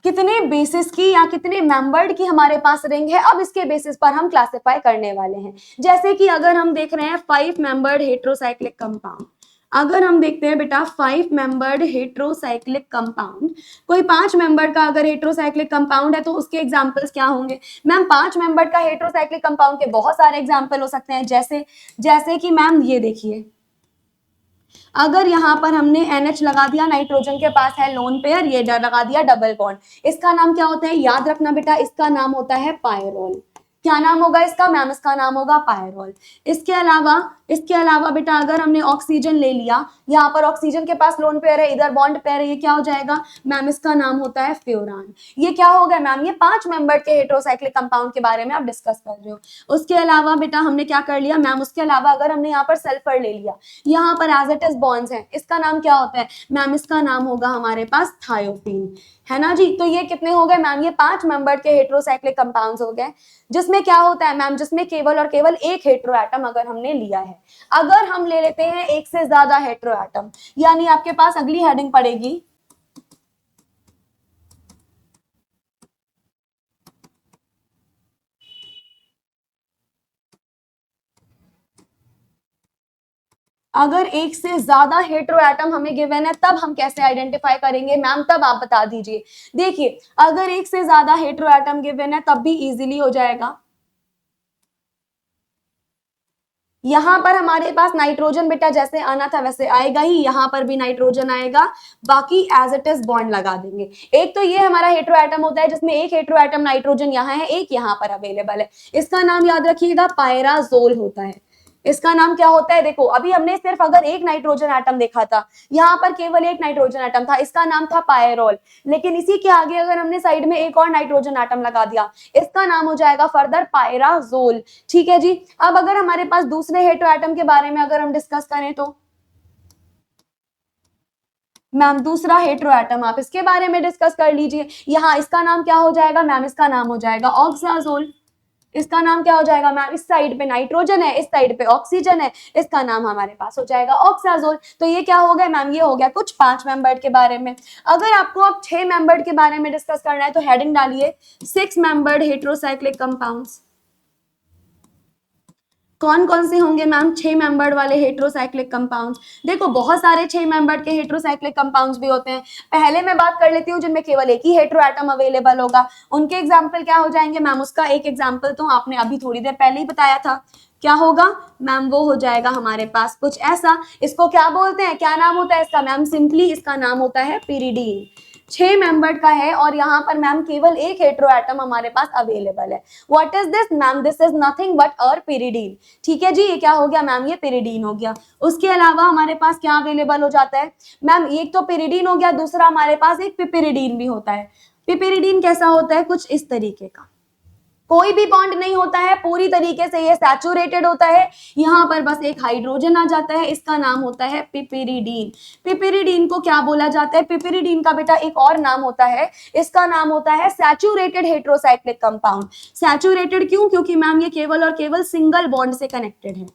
कितने बेसिस की या कितने मेंबर्ड की हमारे पास रिंग है, अब इसके बेसिस पर हम क्लासिफाई करने वाले हैं। जैसे कि अगर हम देख रहे हैं 5 मेंबर्ड हेट्रोसाइक्लिक कंपाउंड, अगर हम देखते हैं बेटा 5 मेंबर्ड हेट्रोसाइक्लिक कंपाउंड, कोई 5 मेंबर का अगर हेट्रोसाइक्लिक कंपाउंड है तो उसके एग्जांपल्स क्या होंगे मैम? 5 मेंबर का हेट्रोसाइक्लिक कंपाउंड के बहुत सारे एग्जांपल हो सकते हैं, जैसे जैसे कि मैम ये देखिए, अगर यहाँ पर हमने NH लगा दिया, नाइट्रोजन के पास है लोन पेयर, ये लगा दिया डबल बॉन्ड, इसका नाम क्या होता है? याद रखना बेटा, इसका नाम होता है पायरोल। क्या नाम होगा इसका मैम? इसका नाम होगा पायरोल। इसके अलावा बेटा अगर हमने ऑक्सीजन ले लिया, यहाँ पर ऑक्सीजन के पास लोन पेयर है, इधर बॉन्ड पेयर है, ये क्या हो जाएगा मैम? इसका नाम होता है फ्यूरान। ये क्या हो गया मैम? ये 5 मेंबर के हेट्रोसाइक्लिक कंपाउंड के बारे में आप डिस्कस कर रहे हो। उसके अलावा बेटा हमने क्या कर लिया मैम? उसके अलावा अगर हमने यहाँ पर सल्फर ले लिया, यहाँ पर एज इट इज बॉन्ड्स हैं, इसका नाम क्या होता है मैम? इसका नाम होगा हमारे पास थायोपीन, है ना जी। तो ये कितने हो गए मैम? ये 5 मेंबर के हेट्रोसाइक्लिक कंपाउंड्स हो गए, जिसमें क्या होता है मैम? जिसमें केवल और केवल एक हेट्रो एटम अगर हमने लिया है। अगर हम ले लेते हैं एक से ज्यादा हेट्रो एटम, यानी आपके पास अगली हेडिंग पड़ेगी अगर एक से ज्यादा हेट्रो एटम हमें गिवन है, तब हम कैसे आइडेंटिफाई करेंगे मैम? तब आप बता दीजिए। देखिए अगर एक से ज्यादा हेट्रो एटम गिवन है तब भी इजीली हो जाएगा। यहां पर हमारे पास नाइट्रोजन बेटा जैसे आना था वैसे आएगा ही, यहां पर भी नाइट्रोजन आएगा, बाकी एज इट इज बॉन्ड लगा देंगे। एक तो ये हमारा हेट्रो एटम होता है जिसमें एक हेट्रो एटम नाइट्रोजन यहाँ है, एक यहाँ पर अवेलेबल है, इसका नाम याद रखिएगा पायराजोल होता है। इसका नाम क्या होता है? देखो अभी हमने सिर्फ अगर एक नाइट्रोजन एटम देखा था, यहाँ पर केवल एक नाइट्रोजन एटम था, इसका नाम था पायरोल। लेकिन इसी के आगे अगर हमने साइड में एक और नाइट्रोजन एटम लगा दिया, इसका नाम हो जाएगा फर्दर पायराजोल। ठीक है जी। अब अगर हमारे पास दूसरे हेट्रो एटम के बारे में अगर हम डिस्कस करें तो मैम दूसरा हेट्रो एटम आप इसके बारे में डिस्कस कर लीजिए। यहाँ इसका नाम क्या हो जाएगा मैम? इसका नाम हो जाएगा ऑक्साजोल। इसका नाम क्या हो जाएगा मैम? इस साइड पे नाइट्रोजन है, इस साइड पे ऑक्सीजन है, इसका नाम हमारे पास हो जाएगा ऑक्साजोल। तो ये क्या हो गया मैम? ये हो गया कुछ 5 मेंबर्ड के बारे में। अगर आपको अब 6 मेंबर्ड के बारे में डिस्कस करना है तो हेडिंग डालिए 6 मेंबर्ड हेट्रोसाइक्लिक कंपाउंड्स। कौन कौन से होंगे मैम 6 मेंबर्ड वाले हेट्रोसाइक्लिक कंपाउंड्स? देखो बहुत सारे 6 मेंबर्ड के हेट्रोसाइक्लिक कंपाउंड्स भी होते हैं। पहले मैं बात कर लेती हूँ जिनमें केवल एक ही हेट्रो एटम अवेलेबल होगा, उनके एग्जाम्पल क्या हो जाएंगे मैम? उसका एक एग्जाम्पल तो आपने अभी थोड़ी देर पहले ही बताया था, क्या होगा मैम? वो हो जाएगा हमारे पास कुछ ऐसा, इसको क्या बोलते हैं, क्या नाम होता है इसका मैम? सिंपली इसका नाम होता है पिरिडीन। 6 मेंबर्ड का है और यहाँ पर मैम केवल एक हेट्रो एटम हमारे पास अवेलेबल है। What is this ma'am? This is nothing but uh pyridine. ठीक है जी, ये क्या हो गया मैम? ये पिरिडीन हो गया। उसके अलावा हमारे पास क्या अवेलेबल हो जाता है मैम? एक तो पिरिडीन हो गया, दूसरा हमारे पास एक पिपिरिडीन भी होता है। पिपिरिडीन कैसा होता है? कुछ इस तरीके का, कोई भी बॉन्ड नहीं होता है, पूरी तरीके से ये सैचुरेटेड होता है, यहाँ पर बस एक हाइड्रोजन आ जाता है, इसका नाम होता है पिपिरिडीन। पिपिरिडीन को क्या बोला जाता है? पिपिरिडीन का बेटा एक और नाम होता है, इसका नाम होता है सैचुरेटेड हेट्रोसाइक्लिक कंपाउंड। सैचुरेटेड क्यों? क्योंकि मैम ये केवल और केवल सिंगल बॉन्ड से कनेक्टेड है,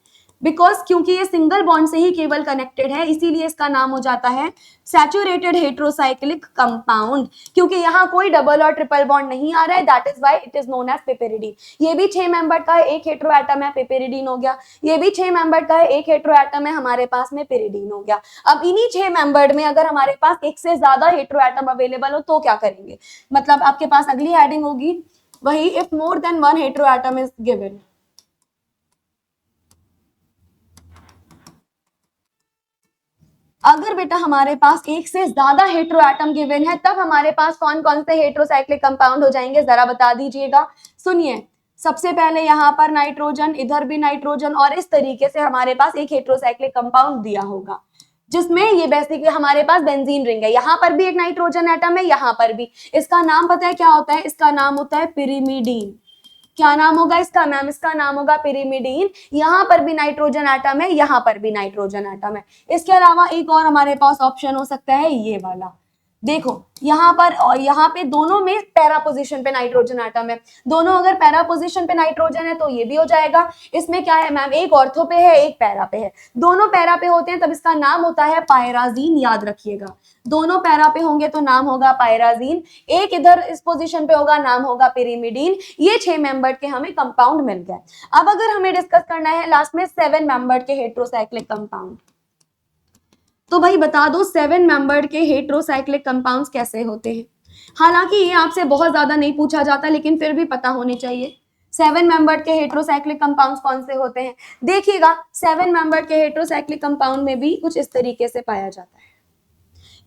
बिकॉज क्योंकि ये सिंगल बॉन्ड से ही केवल कनेक्टेड है, इसीलिए इसका नाम हो जाता है सैचुरेटेड हेट्रोसाइक्लिक कंपाउंड। क्योंकि यहाँ कोई डबल और ट्रिपल बॉन्ड नहीं आ रहा है, that is why it is known as piperidine. ये भी 6 मेंबर का है, एक हेट्रो एटम है, पिपेरिडीन हो गया। ये भी 6 मेंबर का है, एक हेट्रो एटम है, हमारे पास में पिरिडीन हो गया। अब इन्हीं 6 मेंबर्ड में अगर हमारे पास एक से ज्यादा हेट्रो एटम अवेलेबल हो तो क्या करेंगे? मतलब आपके पास अगली हेडिंग होगी वही, if more than one hetero atom is given. अगर बेटा हमारे पास एक से ज्यादा हेट्रो एटम गिवन है तब हमारे पास कौन कौन से हेट्रोसाइक्लिक कंपाउंड हो जाएंगे, जरा बता दीजिएगा। सुनिए, सबसे पहले यहाँ पर नाइट्रोजन, इधर भी नाइट्रोजन, और इस तरीके से हमारे पास एक हेट्रोसाइक्लिक कंपाउंड दिया होगा जिसमें ये बेसिकली हमारे पास बेंजीन रिंग है। यहाँ पर भी एक नाइट्रोजन एटम है, यहाँ पर भी। इसका नाम पता है क्या होता है? इसका नाम होता है पिरिमिडीन। क्या नाम होगा इसका मैम? इसका नाम होगा पिरिमिडीन। यहाँ पर भी नाइट्रोजन एटम है, यहाँ पर भी नाइट्रोजन एटम है। इसके अलावा एक और हमारे पास ऑप्शन हो सकता है ये वाला, देखो यहाँ पर और यहाँ पे दोनों में पैरा पोजीशन पे नाइट्रोजन एटम है, दोनों अगर पैरा पोजीशन पे नाइट्रोजन है तो ये भी हो जाएगा। इसमें क्या है मैम, एक ऑर्थो पे है एक पैरा पे है, दोनों पैरा पे होते हैं तब इसका नाम होता है पायराजीन, याद रखिएगा। दोनों पैरा पे होंगे तो नाम होगा पायराजीन, एक इधर इस पोजीशन पे होगा नाम होगा पिरिमिडीन। ये 6 मेंबर्ड के हमें कंपाउंड मिल गए। अब अगर हमें डिस्कस करना है लास्ट में 7 मेंबर्ड के हेट्रोसाइक्लिक कंपाउंड, तो भाई बता दो 7 मेंबर्ड के हेट्रोसाइक्लिक कंपाउंड्स कैसे होते हैं। हालांकि ये आपसे बहुत ज्यादा नहीं पूछा जाता लेकिन फिर भी पता होने चाहिए। 7 मेंबर्ड के हेट्रोसाइक्लिक कंपाउंड्स कौन से होते हैं, देखिएगा 7 मेंबर्ड के हेट्रोसाइक्लिक कंपाउंड में भी कुछ इस तरीके से पाया जाता है।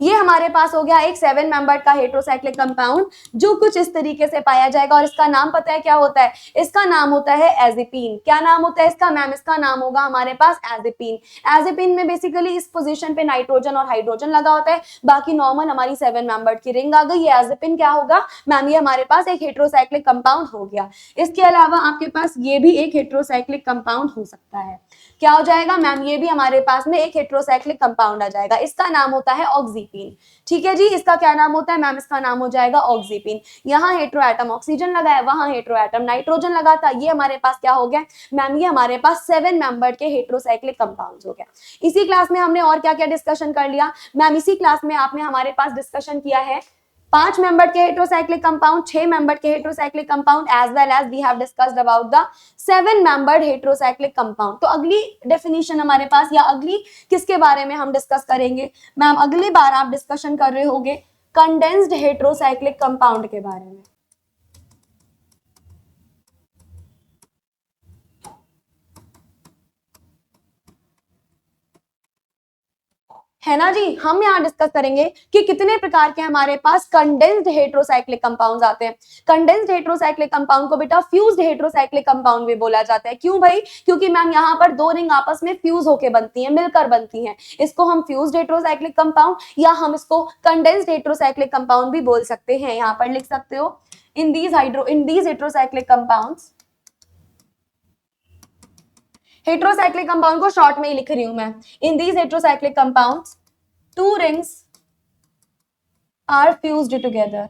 ये हमारे पास हो गया एक 7 मेंबर्ड का हेट्रोसाइक्लिक कंपाउंड जो कुछ इस तरीके से पाया जाएगा, और इसका नाम पता है क्या होता है, इसका नाम होता है एजिपीन। क्या नाम होता है इसका मैम, इसका नाम होगा हमारे पास एजिपीन। एजिपीन में बेसिकली इस पोजीशन पे नाइट्रोजन और हाइड्रोजन लगा होता है, बाकी नॉर्मल हमारी 7 मेंबर्ड की रिंग आ गई। ये एजिपीन क्या होगा मैम, ये हमारे पास एक हेट्रोसाइक्लिक कंपाउंड हो गया। इसके अलावा आपके पास ये भी एक हेट्रोसाइक्लिक कंपाउंड हो सकता है, क्या हो जाएगा मैम, ये भी हमारे पास में एक हेट्रोसाइक्लिक कंपाउंड आ जाएगा, इसका नाम होता है ऑक्सीपीन। ठीक है जी, इसका क्या नाम होता है मैम, इसका नाम हो जाएगा ऑक्सीपीन। यहाँ हेट्रो एटम ऑक्सीजन लगा है, वहां हेट्रो एटम नाइट्रोजन लगा था, ये हमारे पास क्या हो गया मैम, ये हमारे पास 7 मेंबर्ड के हेट्रोसाइक्लिक कंपाउंड्स हो गया। इसी क्लास में हमने और क्या क्या डिस्कशन कर लिया मैम, इसी क्लास में आपने हमारे पास डिस्कशन किया है 5 मेंबर्ड के हेट्रोसाइक्लिक कंपाउंड, 6 मेंबर्ड के heterocyclic compound, as well as we have discussed about the 7 membered heterocyclic compound. तो अगली डेफिनेशन हमारे पास या अगली किसके बारे में हम डिस्कस करेंगे मैम, अगली बार आप डिस्कशन कर रहे होंगे कंडेंस्ड हेट्रोसाइक्लिक कंपाउंड के बारे में। है ना जी, हम यहाँ डिस्कस करेंगे कि कितने प्रकार के हमारे पास कंडेंस्ड हेट्रोसाइक्लिक कंपाउंड्स आते हैं। कंडेंस्ड हेट्रोसाइक्लिक कंपाउंड को बेटा फ्यूज्ड हेट्रोसाइक्लिक कंपाउंड भी बोला जाता है। क्यों भाई, क्योंकि मैम यहाँ पर दो रिंग आपस में फ्यूज होके बनती हैं, मिलकर बनती हैं, इसको हम फ्यूज्ड हेट्रोसाइक्लिक कंपाउंड या हम इसको कंडेंस्ड हेट्रोसाइक्लिक कंपाउंड भी बोल सकते हैं। यहाँ पर लिख सकते हो in these heterocyclic compounds, heterocyclic compound को शॉर्ट में ही लिख रही हूं मैं, in these heterocyclic compounds 2 rings are fused together।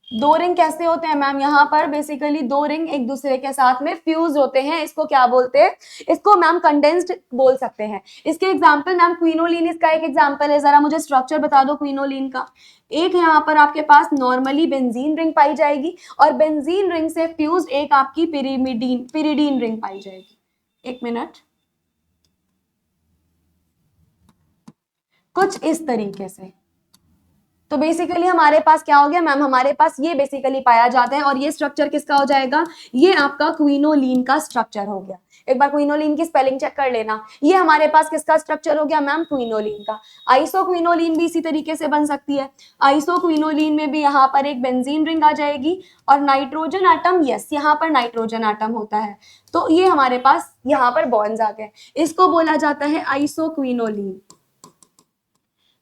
2 ring कैसे होते हैं मैम, यहाँ पर बेसिकली 2 रिंग एक दूसरे के साथ में फ्यूज होते हैं, इसको क्या बोलते हैं, इसको मैम कंडेंस्ड बोल सकते हैं। इसके एग्जांपल मैम क्विनोलिन इसका एक एग्जांपल है, जरा मुझे स्ट्रक्चर बता दो क्विनोलिन का। एक यहाँ पर आपके पास नॉर्मली बेंजीन रिंग पाई जाएगी और बेंजीन रिंग से फ्यूज एक आपकी पिरिडीन रिंग पाई जाएगी। एक मिनट, कुछ इस तरीके से। तो बेसिकली हमारे पास क्या हो गया मैम, हमारे पास ये बेसिकली पाया जाता है और ये स्ट्रक्चर किसका हो जाएगा, ये आपका क्विनोलिन का स्ट्रक्चर हो गया। एक बार क्विनोलिन की स्पेलिंग चेक कर लेना, ये हमारे पास किसका स्ट्रक्चर हो गया मैम, क्विनोलिन का। आइसोक्विनोलिन भी इसी तरीके से बन सकती है। आइसोक्विनोलिन में भी यहाँ पर एक बेंजीन रिंग आ जाएगी और नाइट्रोजन एटम, यस यहाँ पर नाइट्रोजन एटम होता है, तो ये हमारे पास यहाँ पर बॉन्ड्स आ गए, इसको बोला जाता है isoquinoline.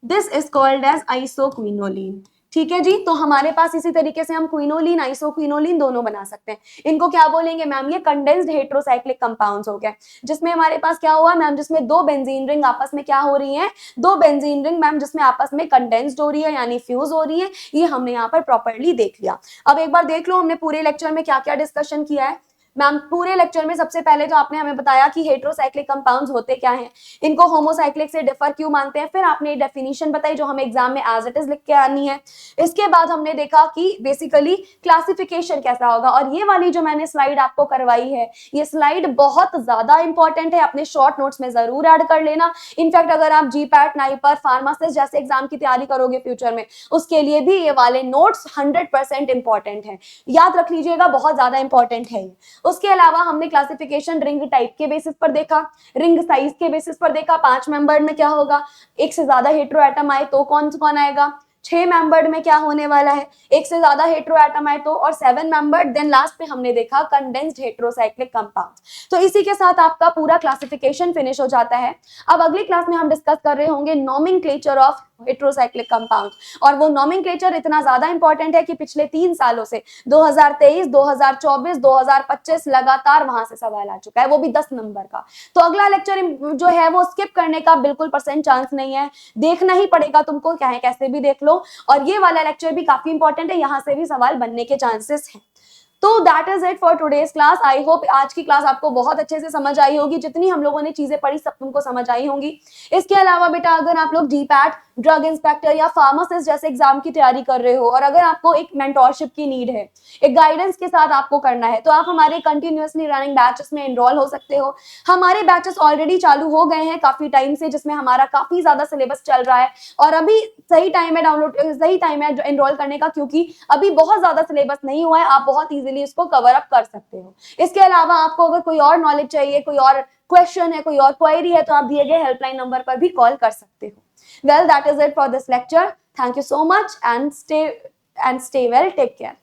This is called as isoquinoline. ठीक है जी, तो हमारे पास इसी तरीके से हम क्विनोलिन आइसोक्विनोलिन दोनों बना सकते हैं। इनको क्या बोलेंगे मैम, ये कंडेंस्ड हेट्रोसाइक्लिक कंपाउंड्स हो गए, जिसमें हमारे पास क्या हुआ मैम, जिसमें 2 बेंजीन रिंग आपस में क्या हो रही हैं, 2 बेंजीन रिंग मैम जिसमें आपस में कंडेंस्ड हो रही है यानी फ्यूज हो रही है। ये हमने यहाँ पर प्रॉपर्ली देख लिया। अब एक बार देख लो हमने पूरे लेक्चर में क्या क्या डिस्कशन किया है मैम। पूरे लेक्चर में सबसे पहले तो आपने हमें बताया कि हेट्रोसाइक्लिक कंपाउंड्स होते क्या हैं, इनको होमोसाइक्लिक से डिफर क्यों मानते हैं, फिर आपने डेफिनेशन बताई जो हमें एग्जाम में एज इट इज लिख के आनी है। इसके बाद हमने देखा कि बेसिकली क्लासिफिकेशन कैसा होगा, और ये वाली जो मैंने स्लाइड आपको करवाई है, ये स्लाइड बहुत ज्यादा इंपॉर्टेंट है, अपने शॉर्ट नोट्स में जरूर ऐड कर लेना। इनफैक्ट अगर आप जीपैट, नाइपर, फार्मासिस्ट जैसे एग्जाम की तैयारी करोगे फ्यूचर में, उसके लिए भी ये वाले नोट्स 100% इंपॉर्टेंट है, याद रख लीजिएगा, बहुत ज्यादा इंपॉर्टेंट है। उसके अलावा हमने क्लासिफिकेशन रिंग टाइप के बेसिस पर देखा, रिंग साइज के बेसिस पर देखा, 5 मेंबर्ड में क्या होगा, एक से ज्यादा हेट्रो एटम आए तो कौन कौन आएगा, 6 मेंबर्ड में क्या होने वाला है, एक से ज्यादा हेट्रो एटम आए तो, और 7 मेंबर्ड, देन लास्ट पे हमने देखा कंडेंस्ड हेट्रोसाइक्लिक कंपाउंड। तो इसी के साथ आपका पूरा क्लासिफिकेशन फिनिश हो जाता है। अब अगली क्लास में हम डिस्कस कर रहे होंगे नॉमेनक्लेचर ऑफ हेट्रोसाइक्लिक कंपाउंड। और वो नॉमेनक्लेचर इतना ज्यादा इंपॉर्टेंट है कि पिछले 3 सालों से 2023, 2024, 2025 लगातार वहां से सवाल आ चुका है, वो भी 10 नंबर का। तो अगला लेक्चर जो है वो स्किप करने का बिल्कुल % चांस नहीं है, देखना ही पड़ेगा तुमको, चाहे कैसे भी देख लो। और ये वाला लेक्चर भी काफी इंपॉर्टेंट है, यहाँ से भी सवाल बनने के चांसेस हैं। तो that is it for today's class. I hope आज की क्लास आपको बहुत अच्छे से समझ आई होगी, जितनी हम लोगों ने चीजें पढ़ी सब तुमको समझ आई होंगी। इसके अलावा बेटा अगर आप लोग जीपैट, ड्रग इंस्पेक्टर या फार्मासिस्ट जैसे एग्जाम की तैयारी कर रहे हो और अगर आपको एक मेंटोरशिप की नीड है, एक गाइडेंस के साथ आपको करना है, तो आप हमारे कंटिन्यूअसली रनिंग बैचेस में एनरोल हो सकते हो। हमारे बैचेस ऑलरेडी चालू हो गए हैं काफी टाइम से, जिसमें हमारा काफी ज्यादा सिलेबस चल रहा है और अभी सही टाइम है एनरोल करने का, क्योंकि अभी बहुत ज्यादा सिलेबस नहीं हुआ है, आप बहुत इजीली इसको कवर अप कर सकते हो। इसके अलावा आपको अगर कोई और नॉलेज चाहिए, कोई और क्वेश्चन है, कोई और क्वेरी है, तो आप दिए गए हेल्पलाइन नंबर पर भी कॉल कर सकते हो। Well, that is it for this lecture. Thank you so much and stay well. Take care.